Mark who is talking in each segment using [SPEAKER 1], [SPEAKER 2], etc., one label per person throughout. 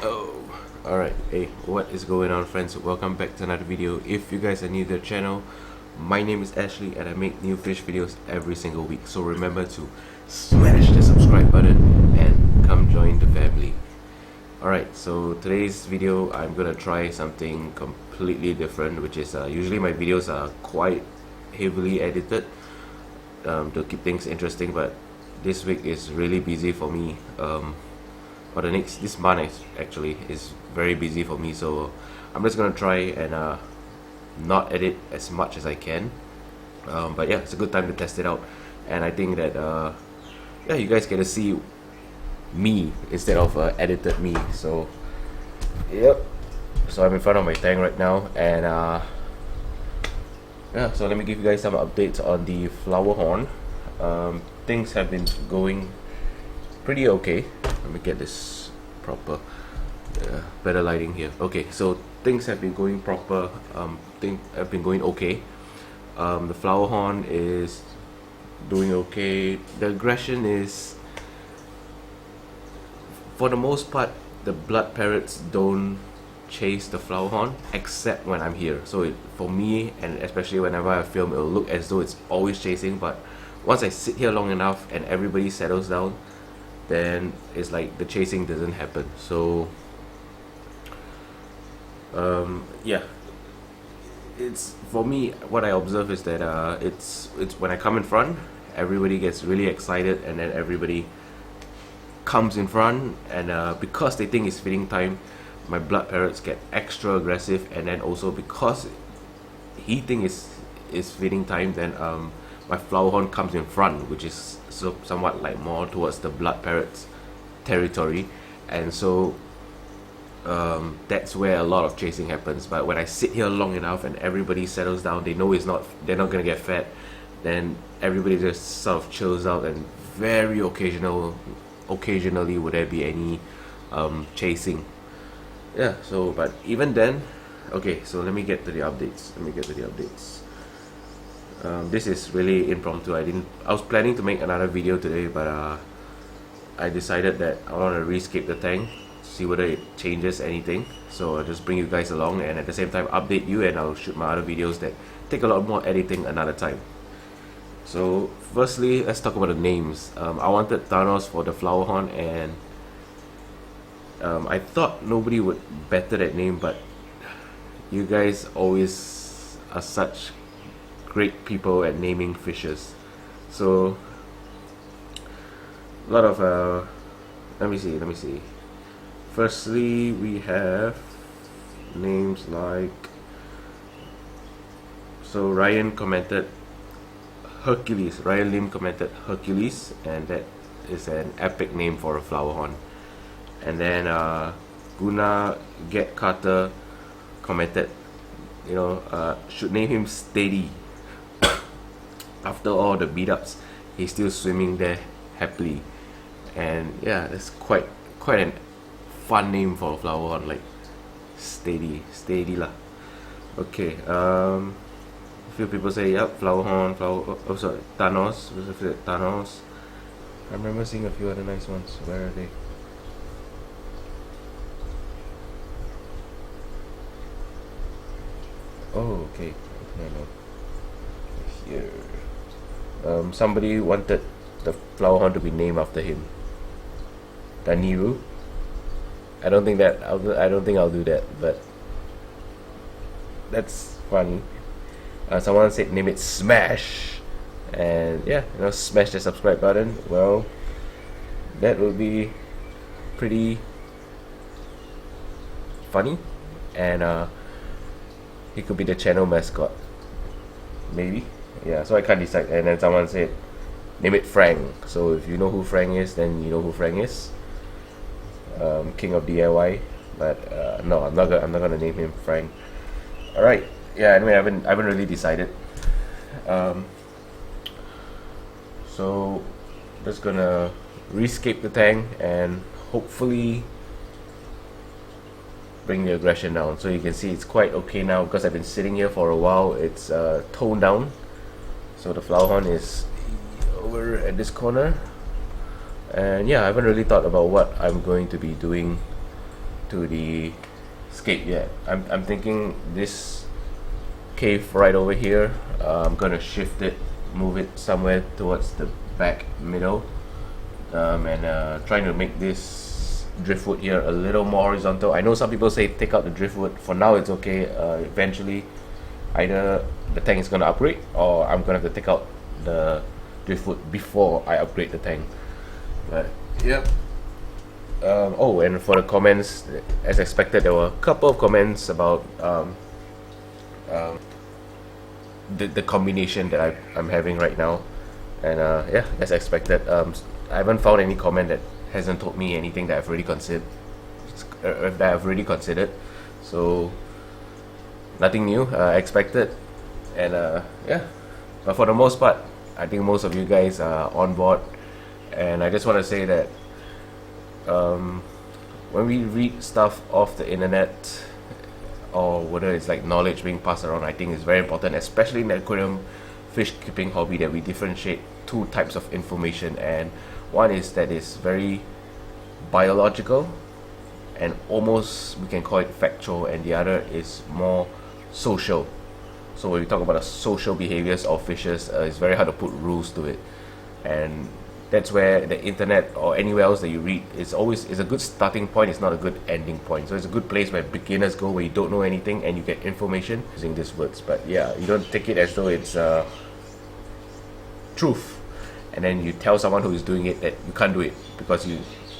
[SPEAKER 1] Oh, alright. Hey, what is going on, friends? Welcome back to another video. If you guys are new to the channel, my name is Ashley and I make new fish videos every single week. So remember to smash the subscribe button and come join the family. Alright, so today's video I'm gonna try something completely different, which is usually my videos are quite heavily edited to keep things interesting, but this week is really busy for me. For this month actually is very busy for me, so I'm just gonna try and not edit as much as I can. But yeah, it's a good time to test it out, and I think that yeah, you guys get to see me instead of edited me. So yep, so I'm in front of my tank right now, and yeah, so let me give you guys some updates on the Flowerhorn. Things have been going pretty okay. Let me get this proper, better lighting here. Okay, so things have been going proper. Things have been going okay. The Flowerhorn is doing okay. The aggression is, for the most part, the blood parrots don't chase the Flowerhorn except when I'm here. So for me, and especially whenever I film, it'll look as though it's always chasing, but once I sit here long enough and everybody settles down, then it's like the chasing doesn't happen. So yeah, it's, for me, what I observe is that it's when I come in front, everybody gets really excited, and then everybody comes in front, and because they think it's feeding time, my blood parrots get extra aggressive, and then also because he thinks it's feeding time, then my Flowerhorn comes in front, which is somewhat like more towards the blood parrots territory, and so that's where a lot of chasing happens. But when I sit here long enough and everybody settles down, they know they're not gonna get fed, then everybody just sort of chills out, and very occasionally would there be any chasing. Yeah, so but even then, okay, so let me get to the updates. This is really impromptu. I was planning to make another video today, but I decided that I want to rescape the tank, see whether it changes anything. So I'll just bring you guys along, and at the same time update you, and I'll shoot my other videos that take a lot more editing another time. So firstly, let's talk about the names. I wanted Thanos for the Flowerhorn, and I thought nobody would better that name, but you guys always are such great people at naming fishes. So a lot of let me see. Firstly, we have names like, so Ryan commented Hercules. Ryan Lim commented Hercules, and that is an epic name for a Flowerhorn. And then Guna Get Carter commented, should name him Steady. After all the beat-ups, he's still swimming there happily. And yeah, that's quite an fun name for a Flowerhorn, like Steady lah. Okay, a few people say, yep, Flowerhorn, Thanos. Thanos. I remember seeing a few other nice ones. Where are they? Oh, okay. No. Here. Somebody wanted the Flowerhorn to be named after him. Daniru. I don't think I'll do that, but that's funny. Someone said name it Smash, and yeah, smash the subscribe button. Well, that would be pretty funny, and he could be the channel mascot, maybe. Yeah, so I can't decide. And then someone said name it Frank. So if you know who Frank is, then you know who Frank is. King of DIY. But no, I'm not gonna name him Frank. All right. Yeah. Anyway, I haven't really decided. So just gonna rescape the tank and hopefully bring the aggression down. So you can see it's quite okay now, because I've been sitting here for a while. It's toned down. So the Flowerhorn is over at this corner, and yeah, I haven't really thought about what I'm going to be doing to the scape yet. I'm thinking this cave right over here, I'm gonna shift it, move it somewhere towards the back middle, and trying to make this driftwood here a little more horizontal. I know some people say take out the driftwood. For now it's okay. Eventually either the tank is gonna upgrade or I'm gonna have to take out the driftwood before I upgrade the tank. But yep. Oh, and for the comments, as expected, there were a couple of comments about the combination that I'm having right now, and yeah, as expected. I haven't found any comment that hasn't told me anything that I've already considered. So nothing new, expected, and yeah. But for the most part, I think most of you guys are on board, and I just want to say that when we read stuff off the internet, or whether it's like knowledge being passed around, I think it's very important, especially in the aquarium fish keeping hobby, that we differentiate two types of information. And one is that is very biological and almost we can call it factual, and the other is more social. So when we talk about the social behaviors of fishes, it's very hard to put rules to it, and that's where the internet or anywhere else that you read is a good starting point. It's not a good ending point. So it's a good place where beginners go, where you don't know anything and you get information using these words. But yeah, you don't take it as though it's truth, and then you tell someone who is doing it that you can't do it because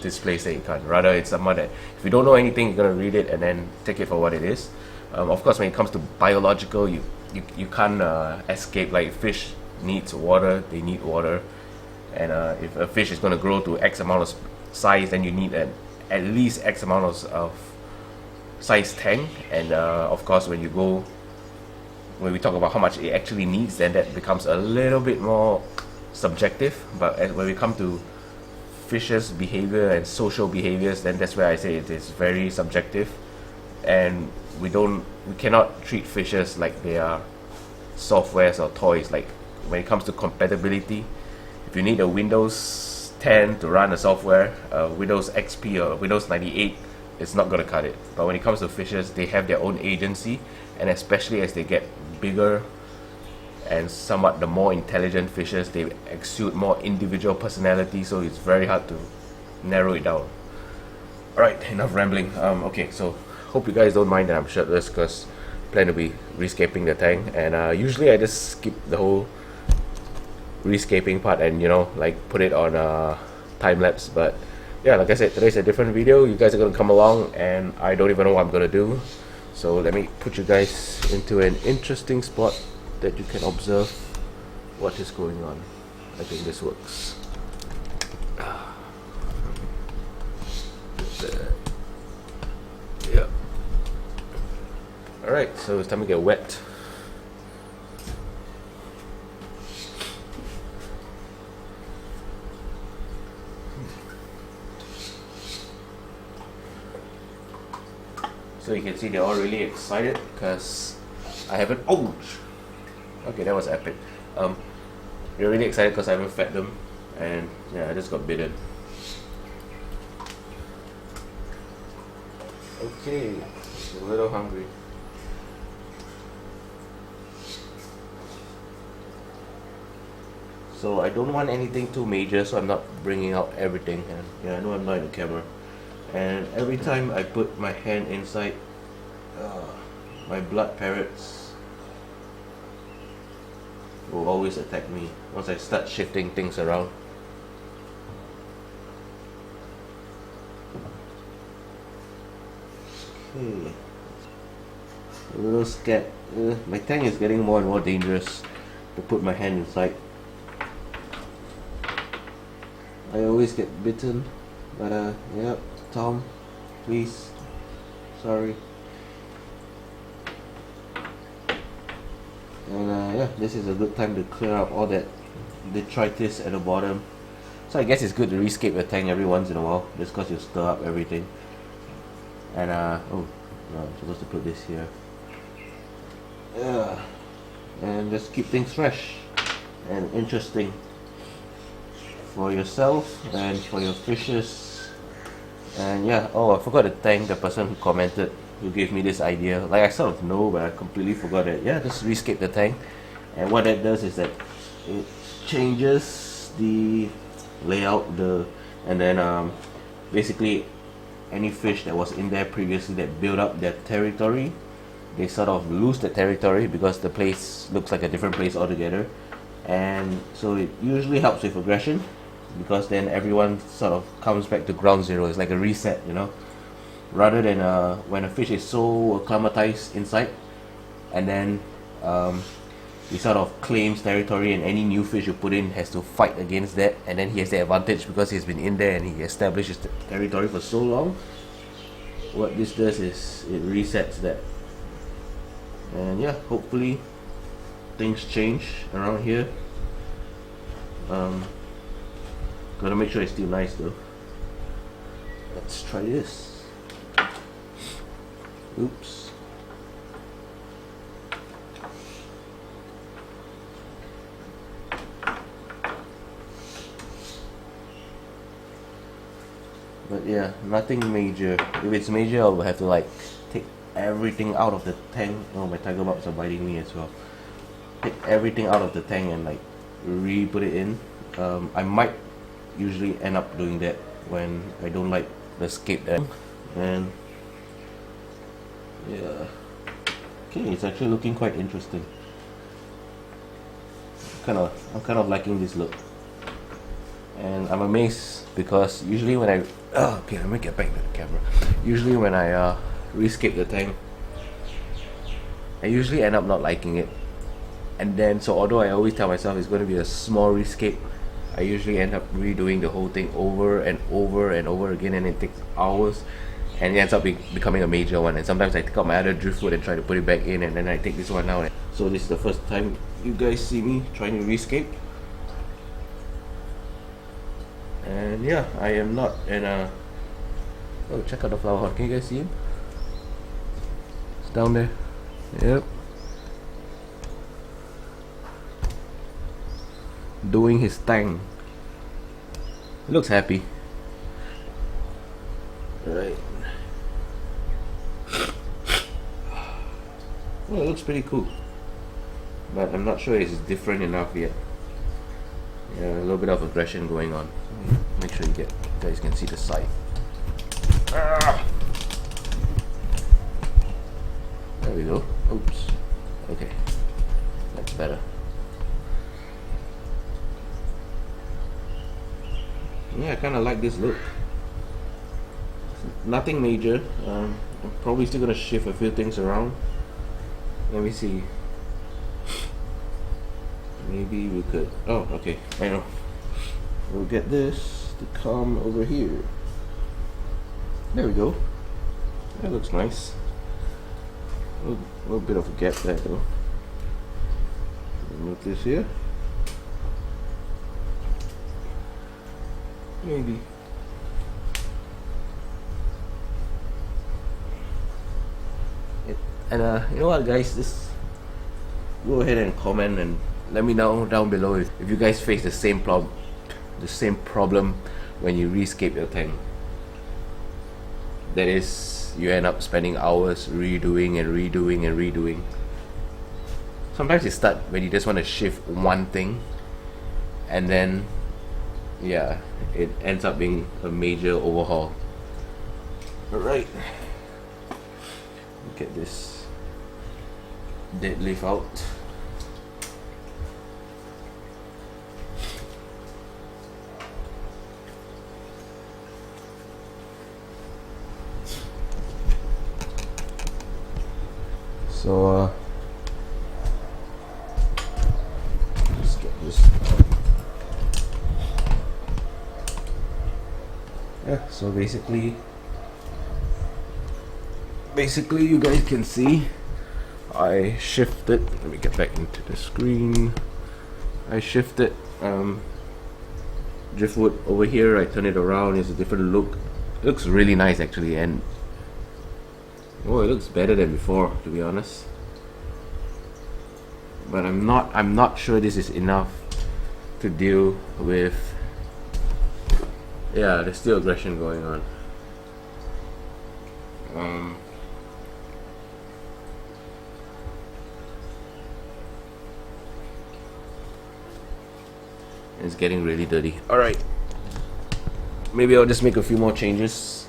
[SPEAKER 1] this place that you can't. Rather, it's someone that if you don't know anything, you're gonna read it and then take it for what it is. Of course, when it comes to biological, you can't escape. Like fish needs water, they need water. And if a fish is going to grow to X amount of size, then you need at least X amount of size tank. And of course, when we talk about how much it actually needs, then that becomes a little bit more subjective. But when we come to fishes' behavior and social behaviors, then that's where I say it is very subjective, and we cannot treat fishes like they are softwares or toys. Like when it comes to compatibility, if you need a Windows 10 to run a software, Windows XP or Windows 98, it's not going to cut it. But when it comes to fishes, they have their own agency, and especially as they get bigger and somewhat the more intelligent fishes, they exude more individual personality, so it's very hard to narrow it down. Alright, enough rambling. Okay, so hope you guys don't mind that I'm shirtless, because I plan to be rescaping the tank, and usually I just skip the whole rescaping part and like put it on time lapse. But yeah, like I said, today's a different video. You guys are gonna come along and I don't even know what I'm gonna do, so let me put you guys into an interesting spot that you can observe what is going on. I think this works. Yeah. Alright, so it's time to get wet. So you can see they're all really excited because I haven't. Oh, okay, that was epic. They're really excited because I haven't fed them, and yeah, I just got bitten. Okay, a little hungry. So I don't want anything too major, so I'm not bringing out everything. And yeah, I know I'm not in the camera. And every time I put my hand inside, my blood parrots will always attack me once I start shifting things around. Okay, a little scared. My tank is getting more and more dangerous to put my hand inside. I always get bitten, but yeah. Tom, please, sorry. And yeah, this is a good time to clear up all that detritus at the bottom. So I guess it's good to rescape the tank every once in a while, just because you stir up everything. And oh no, I'm supposed to put this here. Yeah, and just keep things fresh and interesting for yourself and for your fishes And yeah, oh, I forgot to thank the person who commented, who gave me this idea. Like, I sort of know, but I completely forgot it. Yeah, just rescape the tank. And what that does is that it changes the layout, and then basically any fish that was in there previously that built up their territory, they sort of lose the territory because the place looks like a different place altogether. And so it usually helps with aggression, because then everyone sort of comes back to ground zero. It's like a reset, you know, rather than when a fish is so acclimatized inside, and then he sort of claims territory, and any new fish you put in has to fight against that, and then he has the advantage because he's been in there and he established his territory for so long. What this does is it resets that. And yeah, hopefully things change around here. Gotta make sure it's still nice though. Let's try this. Oops. But yeah, nothing major. If it's major, I'll have to like take everything out of the tank. Oh, my tiger bobs are biting me as well. Take everything out of the tank and like re-put it in. I might usually end up doing that when I don't like the scape there. And yeah, okay, it's actually looking quite interesting. I'm kind of liking this look, and I'm amazed because usually when okay, let me get back to the camera. Usually when I rescape the tank, I usually end up not liking it. And then, so although I always tell myself it's going to be a small rescape, I usually end up redoing the whole thing over and over and over again, and it takes hours, and it ends up becoming a major one. And sometimes I take out my other driftwood and try to put it back in, and then I take this one out. So this is the first time you guys see me trying to rescape. And yeah, I am not in a... Oh, check out the Flowerhorn. Can you guys see him? It's down there. Yep. Doing his thing. He looks happy. Right. Well, it looks pretty cool, but I'm not sure it's different enough yet. Yeah, a little bit of aggression going on. Make sure you guys can see the side. There we go. Oops. Okay, that's better. Yeah, I kind of like this look. Nothing major. I'm probably still gonna shift a few things around. Let me see. Maybe we could. Oh, okay. I know. We'll get this to come over here. There we go. That looks nice. A little bit of a gap there though. Move this here. Maybe. And you know what, guys? Just go ahead and comment and let me know down below if you guys face the same problem when you rescape your tank. That is, you end up spending hours redoing and redoing and redoing. Sometimes it starts when you just want to shift one thing, and then yeah, it ends up being a major overhaul. Alright, get this dead leaf out. So let's get this out. Yeah, so basically you guys can see I shifted. Let me get back into the screen. I shifted driftwood over here. I turn it around. It's a different look. It looks really nice actually, and oh, it looks better than before, to be honest. But I'm not sure this is enough to deal with. Yeah, there's still aggression going on. Um, it's getting really dirty. Alright. Maybe I'll just make a few more changes.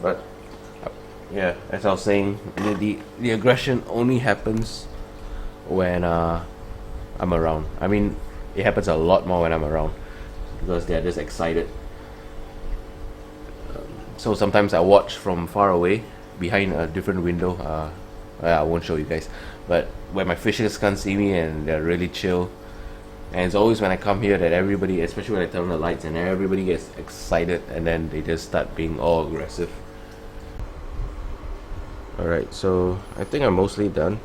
[SPEAKER 1] But yeah, as I was saying, the aggression only happens when I'm around. I mean, it happens a lot more when I'm around because they're just excited. So sometimes I watch from far away behind a different window. I won't show you guys, but where my fishes can't see me and they're really chill. And it's always when I come here that everybody, especially when I turn on the lights, and everybody gets excited and then they just start being all aggressive. Alright, so I think I'm mostly done.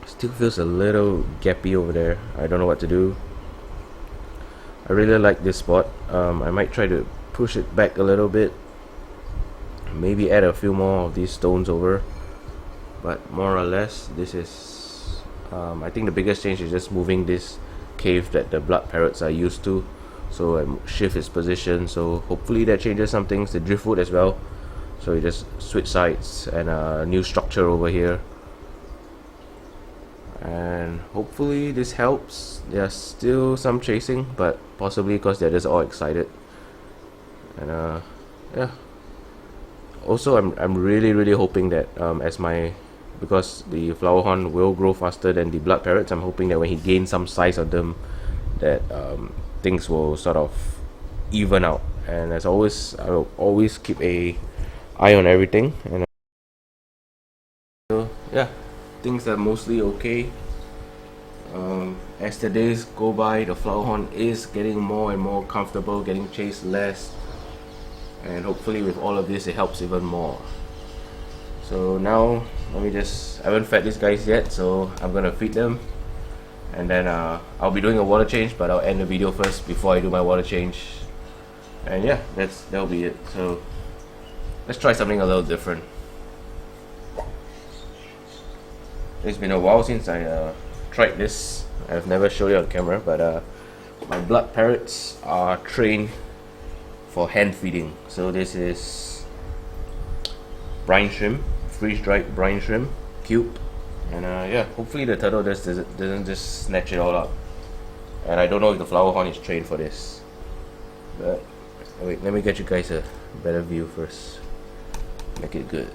[SPEAKER 1] Still feels a little gappy over there. I don't know what to do. I really like this spot. I might try to push it back a little bit. Maybe add a few more of these stones over. But more or less, this is... I think the biggest change is just moving this cave that the blood parrots are used to. So I shift its position. So hopefully that changes some things. The driftwood as well. So you just switch sides and a new structure over here. And hopefully this helps. There's still some chasing, but possibly because they're just all excited. And yeah. Also, I'm really hoping that because the Flowerhorn will grow faster than the blood parrots, I'm hoping that when he gains some size of them, that things will sort of even out. And as always, I will always keep a eye on everything. And so yeah, things are mostly okay. As the days go by, the Flowerhorn is getting more and more comfortable, getting chased less, and hopefully with all of this it helps even more. So now I haven't fed these guys yet, so I'm gonna feed them, and then I'll be doing a water change, but I'll end the video first before I do my water change. And yeah, that'll be it. So let's try something a little different. It's been a while since I tried this. I've never showed it on camera, but my blood parrots are trained for hand feeding. So this is brine shrimp, freeze-dried brine shrimp cube, and yeah, hopefully the turtle doesn't just snatch it all up. And I don't know if the Flowerhorn is trained for this, but wait, let me get you guys a better view first. Make it good.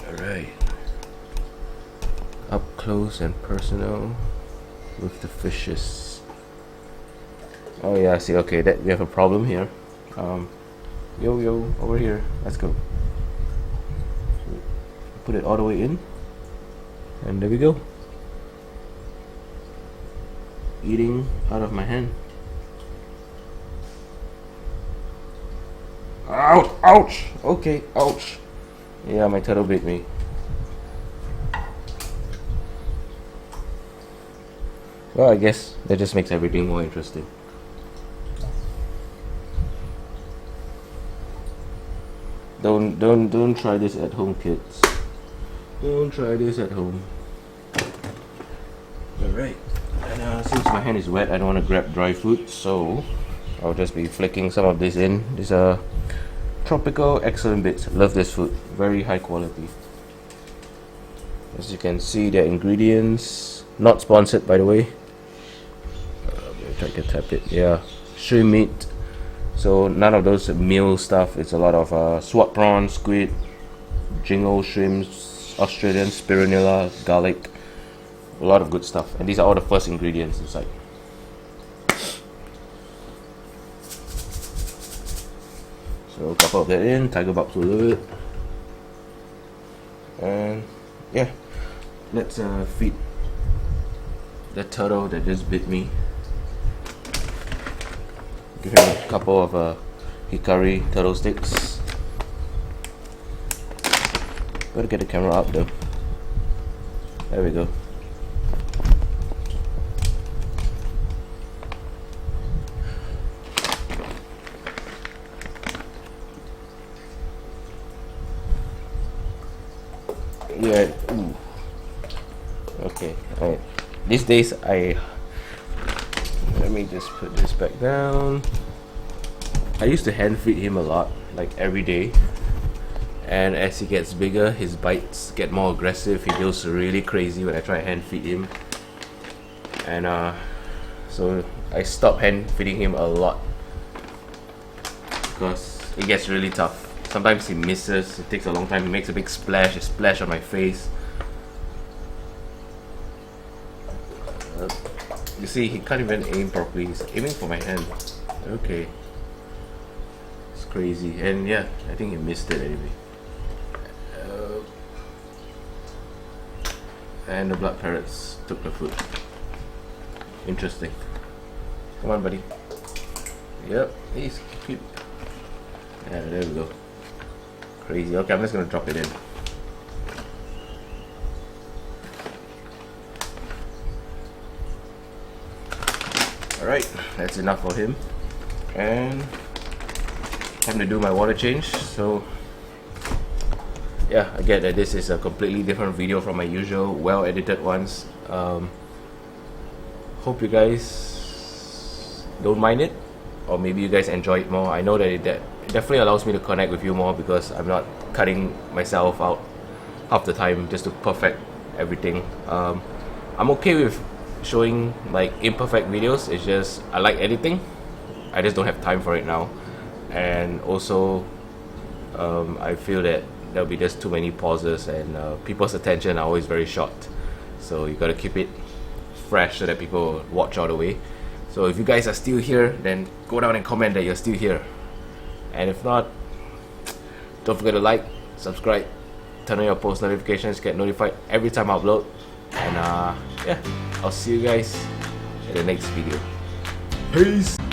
[SPEAKER 1] Alright, up close and personal with the fishes. Oh yeah, I see. Okay, that we have a problem here. Yo, over here. Let's go. Put it all the way in, and there we go. Eating out of my hand. Ouch! Ouch! Okay, ouch. Yeah, my turtle bit me. Well, I guess that just makes everything more interesting. Don't try this at home, kids. Don't try this at home. Alright. And since my hand is wet, I don't want to grab dry food, so I'll just be flicking some of this in. These are tropical excellent bits. Love this food. Very high quality. As you can see, their ingredients. Not sponsored, by the way. Try to tap it. Yeah, shrimp meat. So none of those meal stuff. It's a lot of sword prawn, squid, jingle shrimps, Australian spirulina, garlic. A lot of good stuff. And these are all the first ingredients inside. So a couple of that in. Tiger Bobs will love it. And yeah, let's feed the turtle that just bit me. Give him a couple of hickory turtle sticks. Gotta get the camera up though. There we go. Yeah. Ooh. Okay. Alright. These days let me just put this back down. I used to hand feed him a lot, like every day, and as he gets bigger his bites get more aggressive. He goes really crazy when I try to hand feed him, and so I stopped hand feeding him a lot because it gets really tough. Sometimes he misses, it takes a long time, he makes a big splash, a splash on my face. You see, he can't even aim properly, he's aiming for my hand. Okay. It's crazy, and yeah, I think he missed it anyway. And the blood parrots took the food. Interesting. Come on, buddy. Yep, he's cute. Yeah, there we go. Crazy. Okay, I'm just gonna drop it in. Alright, that's enough for him. And time to do my water change. So yeah, I get that this is a completely different video from my usual well edited ones. Hope you guys don't mind it, or maybe you guys enjoy it more. I know that it definitely allows me to connect with you more because I'm not cutting myself out half the time just to perfect everything. I'm okay with showing like imperfect videos. It's just I like editing, I just don't have time for it now, and also I feel that there'll be just too many pauses, and people's attention are always very short, so you gotta keep it fresh so that people watch all the way. So if you guys are still here, then go down and comment that you're still here, and if not, don't forget to like, subscribe, turn on your post notifications, get notified every time I upload. And yeah, I'll see you guys in the next video. Peace.